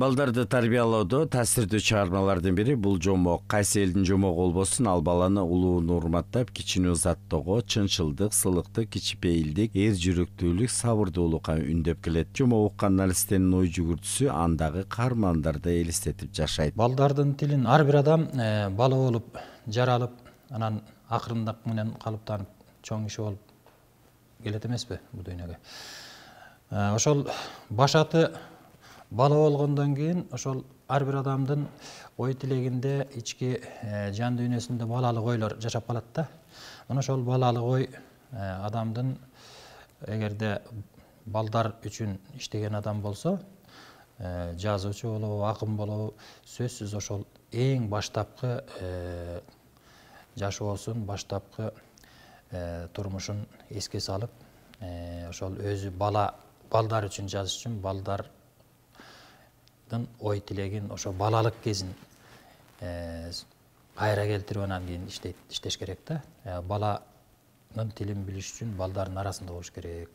Балдарды тарбиялоодо таасирдүү чыгармалардын бири бул жомок. Кайсы элдин жомогу болбосун, ал баланы улууну урматтап, кичини узаттоого, чынчылдык, сылыктык, кичипейилдик, эр жүрөктүүлүк, сабырдуулукка үндөп келет. Жомок уккан наристенин ой жүгүртүүсү андагы каармандарды элестетип жашайт. Балдардын тилин ар бир адам бала болуп, жаралып, анан акырындык менен калыптанып, чоң киши болуп келет эмеспи бул дүйнөгө. Ошол башаты бала болгондон кийин ошол ар бир адамдын ой тилегинде, ички жан дүйнөсүндө балалык ойлор жашап калат да. Мына ошол балалык ой адамдын эгерде балдар үчүн иштеген адам болсо, жазуучу болобу, акын болобу, сөзсүз ошол эң баштапкы жашоосун, баштапкы турмушун эске салып, ошол өзү балдар үчүн жазыш үчүн балдар ой тилегин, ошо балалык кезин кайра келтирип анан кийин иштеш керек да. Баланын тилин билиш үчүн балдардын арасында болуш керек.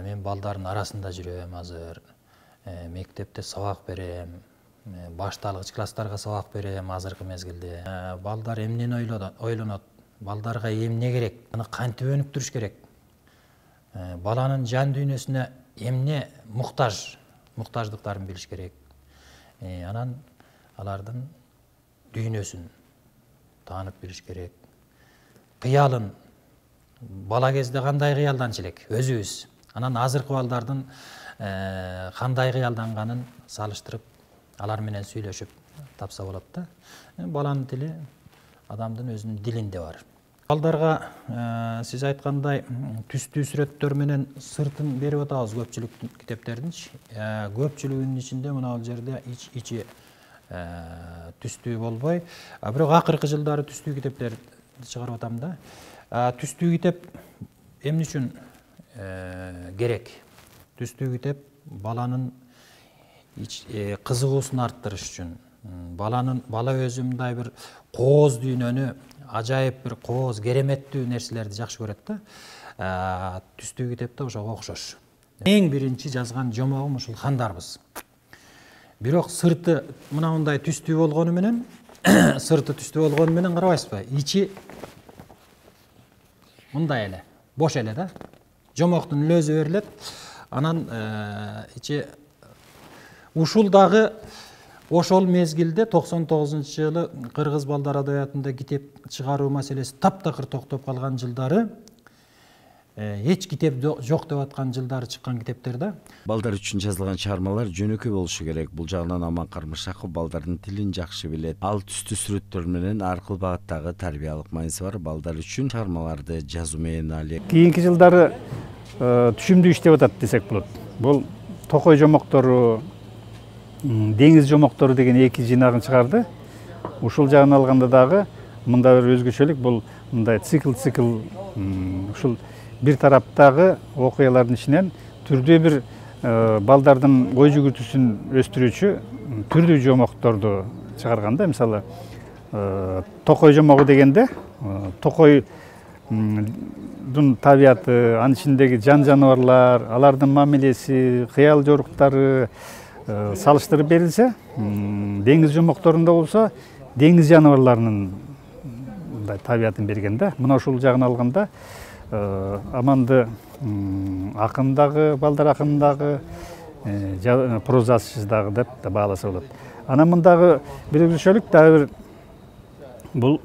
Мен балдардын арасында жүрөм азыр. Мектепте сабак берем. Башталгыч класстарга сабак берем азыркы мезгилде. Балдар эмнени ойлонот? Балдарга эмне керек? Аны кантип өнүктүрүш керек? Баланын жан дүйнөсүнө эмне муктаждыктарын билиш керек. Анан алардын дүйнөсүн таанып билиш керек. Кыялын бала кезде кандай кыялданчу элек өзүбүз. Анан азыркы балдардын кандай кыялданганын салыштырып, алар менен сүйлөшүп тапса болот да. Баланын тили адамдын өзүнүн дилинде бар. Балдарга сиз айткандай түстүү сүрөттөр менен сыртын берип атабыз көпчүлүк китептердин. Көпчүлүгүнүн ичинде мына бул жерде ичи түстүү болбой, бирок акыркы жылдары түстүү китептер чыгарып атам да. Түстүү китеп эмне үчүн керек? Түстүү китеп баланын кызыгуусун арттырыш үчүн, бала өзү мындай бир кооз дүйнөнү, ажайып бир кооз, кереметтүү нерселерди жакшы көрөт да. Түстүү китепте ошого окшош. Эң биринчи жазган жомогум ушул хандарбыз. Бирок сырты мындай түстүү болгону менен, карабайсызбы? Ичи мындай эле, бош эле да. Жомоктун өзү берилет. Анан ичи ушул дагы ошол мезгилде 99-жылы кыргыз балдар адабиятында китеп чыгаруу маселеси таптакыр токтоп калган жылдары, эч китеп жок деп аткан жылдары чыккан китептер да. Балдар үчүн жазылган чыгармалар жөнөкөй болушу керек. Бул жагынан Аман Кармышаков балдардын тилин жакшы билет. Ал түстүү сүрөттөр менен ар кыл багыттагы тарбиялык мааниси бар балдар үчүн чыгармаларды жазуу менен алек. Кийинки жылдары түшүмдүү иштеп атат десек болот. Бул Токой жомоктору, Деңиз жомоктору деген эки жинагын чыгарды. Ушул жагын алганда дагы мында бир өзгөчөлүк, бул мындай цикл ушул бир тараптагы окуялардын ичинен түрдүү бир балдардын ой жүгүртүүсүн өстүрүүчү түрдүү жомокторду чыгарган да. Мисалы, Токой жомогу дегенде Токойдун табияты, анын ичиндеги жан жаныбарлар, алардын мамилеси, кыял жоруктары салыштырып берилсе, деңиз жомокторунда болсо деңиз жаныбарларынын табиятын берген да. Мына ушул жагын алганда Аманды акындагы, балдар акындагы, прозасыз дагы деп бааласа болот. Анан мындагы бир өзгөчөлүк дагы бир бул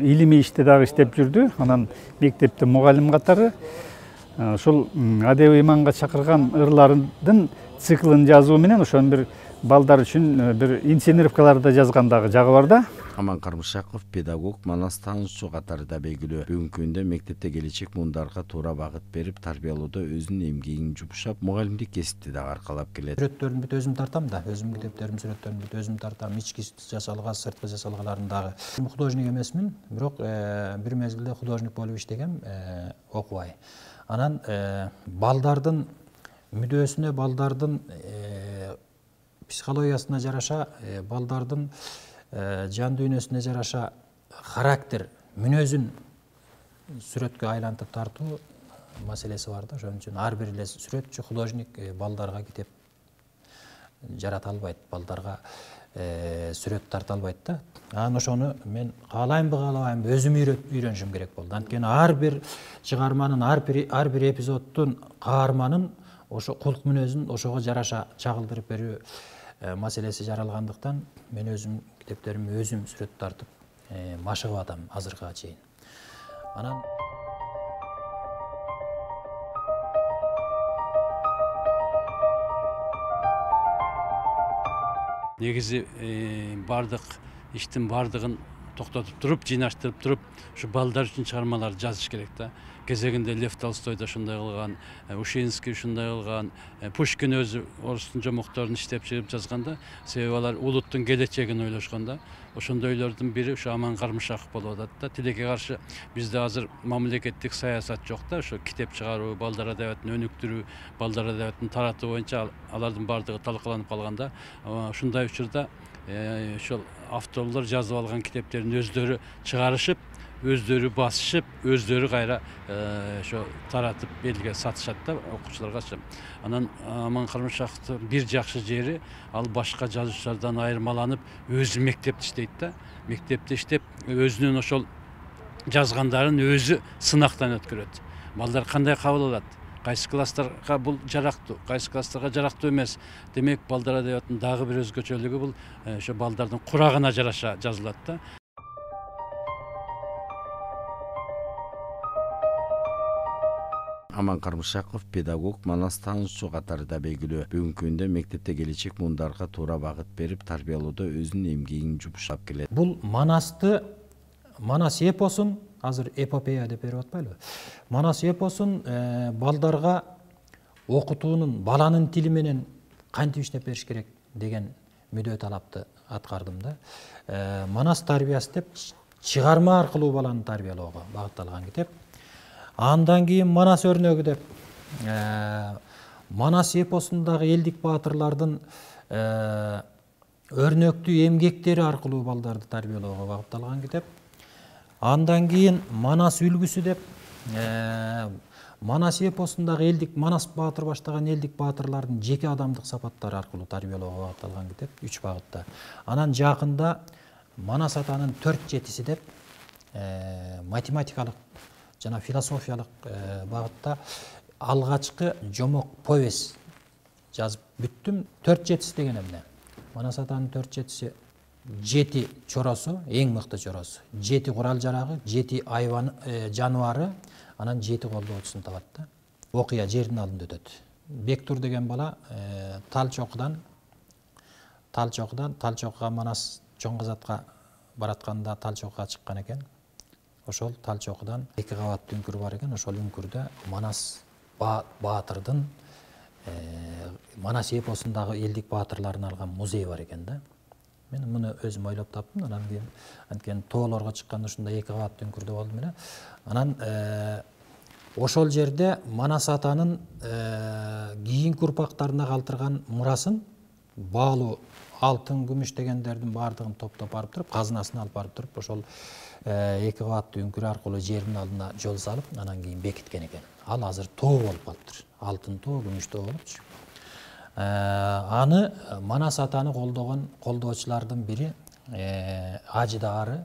илимий иште дагы иштеп жүрдү. Анан мектепте мугалим катары ушул адеби иманга чакырган ырлардын циклын жазуу менен ошонун бир балдар үчүн бир инсценировкаларды жазган дагы жагы бар да. Аман Кармышаков педагог, манас таануучу катары да белгилүү. Бүгүнкү күндө мектепте келечек муундарга туура багыт берип, тарбиялоодо өзүнүн эмгегин жумшап, мугалимдик кесипти дагы аркалап келет. Сүрөттөрүн бүт өзүм тартам да, өзүм китептерим, сүрөттөрүн бүт өзүм тартам. Ички жасалган, сырткы жасалгаларын дагы. Художник эмесмин, бирок бир мезгилде художник болуп иштегем, окубай. Анан балдардын мүдөөсүнө, балдардын психологиясына жараша, балдардын жан дүйнөсүнө жараша характер, мүнөзүн сүрөткө айлантып тартуу маселеси бар да. Ошон үчүн ар бир эле сүрөтчү, художник балдарга китеп жарата албайт, балдарга сүрөт тарта албайт да. Анан ошону мен каалаймбы каалабаймбы өзүм үйрөнүшүм керек болду. Анткени ар бир чыгарманын, ар бир эпизоддун каарманын ошо кулк мүнөзүн ошого жараша чагылдырып берүү маселеси жаралгандыктан мен өзүм китептеримди өзүм сүрөт тартып машыгып атам азыркыга чейин. Анан негизи бардык иштин бардыгын токтотуп туруп, жыйнаштырып туруп, ушу балдар үчүн чыгармаларды жазыш керек да. Кезегинде Лев Толстой да ушундай кылган, Ушинский ушундай кылган, Пушкин өзү орустун жомокторун иштеп чыгып жазганда, себеби алар улуттун келечегин ойлошкон да. Ошондойлордун бири ушу Аман Кармышаков болуп атат да. Тилекке каршы бизде азыр мамлекеттик саясат жок да, ошо китеп чыгаруу, балдар адабиятын өнүктүрүү, балдар адабиятын таратуу боюнча алардын бардыгы талкаланып калганда, ушундай учурда ошол авторлор жазып алган китептерин өздөрү чыгарышып, өздөрү басышып, өздөрү кайра ошо таратып элге сатышат да, окуучуларга. Анан Аман Кармышаковдун бир жакшы жери, ал башка жазуучулардан айырмаланып, өзү мектепте иштейт да. Мектепте иштеп, өзүнүн ошол жазгандарын өзү сынактан өткөрөт. Балдар кандай кабыл алат? Кайсы класстарга бул жарактуу, кайсы класстарга жарактуу эмес. Демек, балдар адабиятынын дагы бир өзгөчөлүгү бул ошо балдардын курагына жараша жазылат да. Аман Кармышаков педагог, манас таануучу катары да белгилүү. Бүгүнкү күндө мектепте келечек муундарга туура багыт берип, тарбиялоодо өзүнүн эмгегин жумшап келет. Бул Манас эпосун азыр эпопея деп берип атпайлыбы? Манас эпосун балдарга окутуунун, баланын тили менен кантип иштеп бериш керек деген мүдө талапты аткардым да. Манас тарбиясы деп чыгарма аркылуу баланы тарбиялоого багытталган китеп. Андан кийин Манас өрнөгү деп Манас эпосундагы элдик баатырлардын өрнөктүү эмгектери аркылуу балдарды тарбиялоого багытталган китеп. Андан кийин Манас үлгүсү деп Манас эпосундагы элдик Манас баатыр баштаган элдик баатырлардын жеке адамдык сапаттары аркылуу тарбиялоого багытталган китеп 3 багытта. Анан жакында Манас атанын 4 жетиси деп математикалык жана философиялык багытта алгачкы жомок повесть жазып бүттүм. 4 жетиси деген эмне? Манас атанын 4 жетиси 7 чоросу, эң мыкты чоросу, 7 курал жарагы, 7 айван жаныбары, анан 7 колдоочусун табат да. Окуя жердин алдында өтөт. Бектур деген бала Талчокуга Манас чоң казатка баратканда Талчокуга чыккан экен. Ошол Талчокудан 2 кабаттуу үңкүр бар экен. Ошол үңкүрдө Манас баатырдын Манас эпосундагы элдик баатырларын алган музей бар экен да. Мен муну өзүм ойлоп таптым. Анан кийин анткени тоолорго чыкканда ушундай 2 кабаттуу үңкүрдө болдум эле. Анан ошол жерде Манас атанын кийинки урпактарына калтырган мурасын баалуу алтын, күмүш дегендердин баардыгын топтоп барып туруп, казынасын алып барып туруп, ошол 2 кабаттуу үңкүр аркылуу жердин алдына жол салып, анан кийин бекиткен экен. Ал азыр тоо болуп калыптыр. Алтын тоо, күмүш тоо болупчу. Аны Манас атаны колдоочулардын бири Ажыдаары,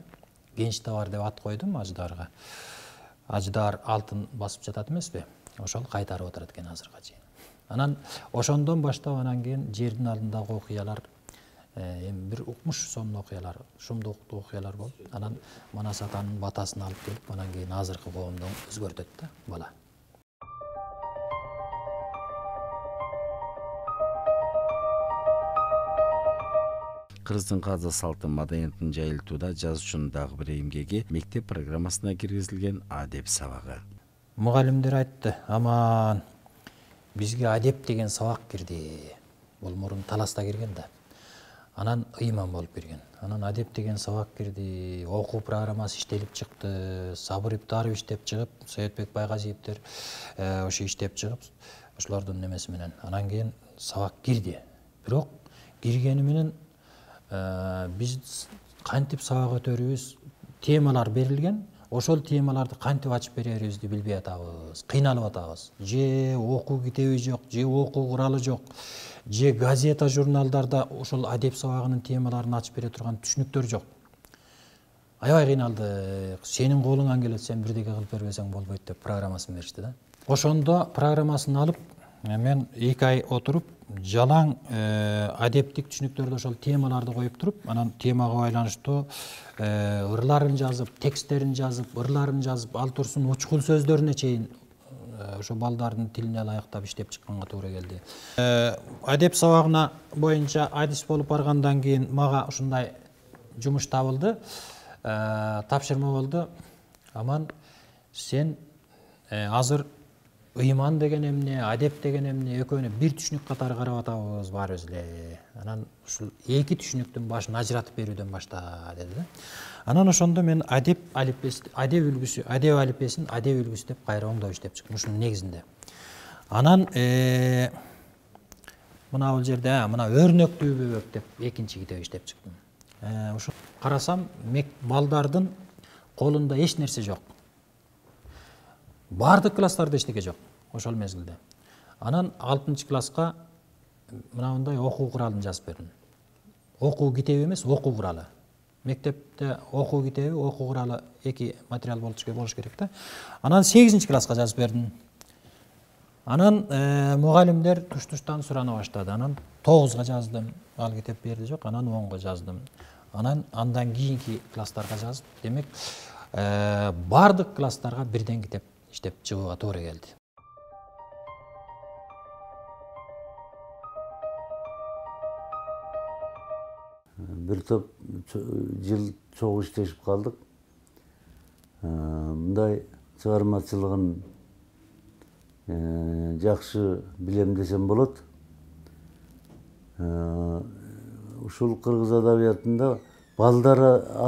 Генчтабар деп ат койдум Ажыдаарга. Ажыдаар алтын басып жатат эмеспи? Ошол кайтарып отурат экен азыркыга чейин. Анан ошондон баштап анан кийин жердин алдындагы окуялар эми бир укмуш сонун окуялар, шумдуктуу окуялар болуп, анан Манас атанын батасын алып келип, анан кийин азыркы коомду өзгөртөт да бала. Кыргыздын каза салтын, маданиятын жайылтууда жазуучунун дагы бир эмгеги мектеп программасына киргизилген адеп сабагы. Мугалимдер айтты, аман бизге адеп деген сабак кирди. Бул мурун Таласта кирген да. Анан ыйман болуп кирген. Анан адеп деген сабак кирди, окуу программасы иштелип чыкты, Сабыр Иптаров иштеп чыгып, Советбек Байгазиевдер ошо иштеп чыгып, ошолордун немеси менен. Анан кийин сабак кирди. Бирок киргени менен биз кантип сабак өтөрүбүз, темалар берилген. ошол темаларды кантип ачып берерибизди билбей атабыз, кыйналып атабыз. Же окуу китеби жок, же окуу куралы жок, же газета журналдарда ошол адеп сабагынын темаларын ачып бере турган түшүнүктөр жок. Аябай кыйналдык. Сенин колуңан келет, сен бирдеке кылып бербесең болбойт деп программасын беришти да. Ошондо программасын алып, мен 2 ай отуруп, жалаң адептик түшүнүктөрдө ошол темаларды коюп туруп, анан темага байланыштуу ырларын жазып, тексттерин жазып, ырларын жазып, ал турсун учкул сөздөрүнө чейин ошо балдардын тилине ылайыктап иштеп чыкканга туура келди. Адеп сабагына боюнча адис болуп баргандан кийин мага ушундай жумуш табылды. Тапшырма болду. Аман, сен азыр ыйман деген эмне, адеп деген эмне экөөнү бир түшүнүк катары карап атабыз баарыбыз эле. Анан ушул 2 түшүнүктүн башын ажыратып берүүдөн башта деди да. Анан ошондо мен адеп алифбеси, адеп үлгүсү, адеп алифбесин адеп үлгүсү деп кайра оңдоп иштеп чыктым ушунун негизинде. Анан мына бул жерде мына өрнөктүү бөбөк деп 2 китеп иштеп чыктым. Ошо карасам, балдардын колунда эч нерсе жок. Бардык класстарда эчтеке жок ошол мезгилде. Анан 6-класска мындай окуу куралын жазып бердим. Окуу китеби эмес, окуу куралы. Мектепте окуу китеби, окуу куралы 2 материал болуш керек да. Анан 8-класска жазып бердим. Анан мугалимдер туш-туштан сурана баштады. Анан 9га жаздым. Ал китеп берди жок, анан 10га жаздым. Анан андан кийинки класстарга жазып, демек бардык класстарга бирден китеп иштеп чыгууга туура келди. Бир топ жыл чогуу иштешип калдык. Мындай чыгармачылыгын жакшы билем десем болот. Ушул кыргыз адабиятында балдар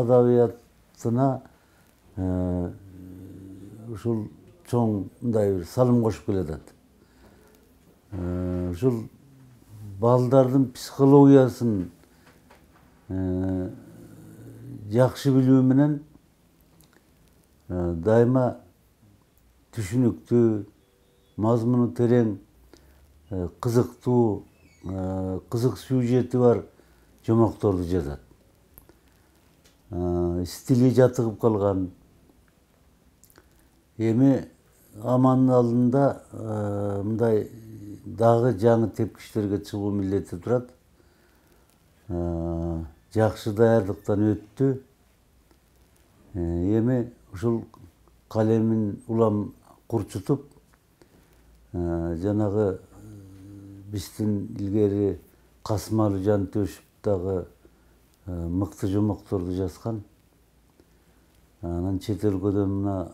адабиятына ушул чоң мындай бир салым кошуп келатат. Ушул балдардын психологиясын жакшы билүү менен дайыма түшүнүктүү, мазмуну терең, кызыктуу, кызык сюжети бар жомокторду жазат. Стили жатыгып калган. Эми амандын алдында мындай дагы жаңы тепкичтерге чыгуу милдети турат. Жакшы даярдыктан өттү. Эми ушул калемин улам курчутуп, жанагы биздин илгери Касымалы Жантөшүп дагы мыкты жомокторду жазган. Анан чет өлкөдөн мына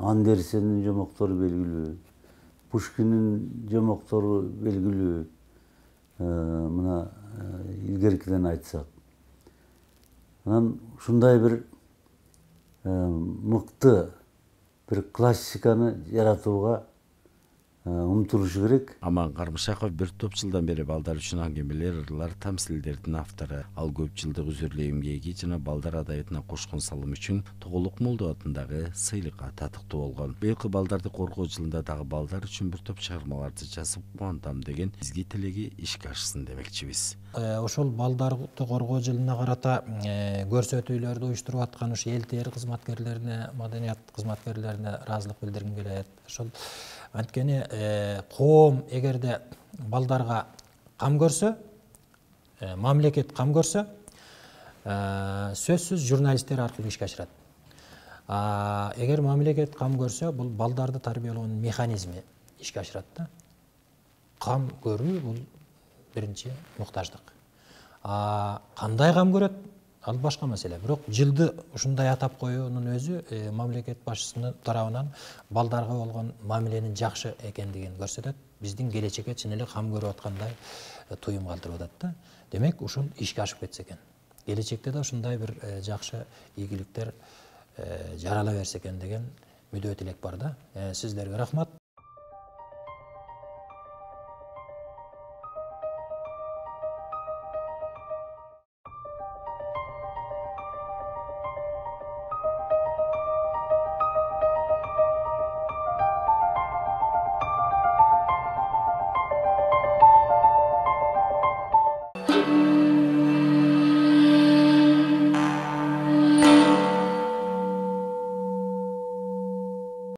Андерсендин жомоктору белгилүү, Пушкиндин жомоктору белгилүү. Мына илгеркиден айтсак. Анан ушундай бир мыкты бир классиканы жаратууга умтулушу керек. Аман Кармышаков бир топ жылдан бери балдар үчүн аңгемелер, ырлар, тамсилдердин автору. Ал көп жылдык үзүрлүү эмгеги жана балдар адабиятына кошкон салымы үчүн Тоголук Молдо атындагы сыйлыкка татыктуу болгон. Быйылкы балдарды коргоо жылында дагы балдар үчүн бир топ чыгармаларды жазып кубандам деген изги тилеги ишке ашсын демекчибиз. Ошол балдарды коргоо жылына карата көрсөтүүлөрдү уюштуруп аткан ушу эл-тээр кызматкерлерине, маданият кызматкерлерине ыраазылык билдиргим келет. Ошол анткени коом эгерде балдарга кам көрсө, мамлекет кам көрсө, сөзсүз журналисттер аркылуу ишке ашырат. Эгер мамлекет кам көрсө, бул балдарды тарбиялоонун механизми ишке ашырат да. Кам көрүү бул биринчи муктаждык. Кандай кам көрөт? Ал башка маселе. Бирок жылды ушундай атап коюунун өзү мамлекет башчысынын тарабынан балдарга болгон мамиленин жакшы экендигин көрсөтөт. Биздин келечекке чын эле кам көрүп аткандай туюм калтырып атат да. Демек ушул ишке ашып кетсе экен. Келечекте да ушундай бир жакшы ийгиликтер жарала берсе экен деген мүдөө тилек бар да. Сиздерге рахмат.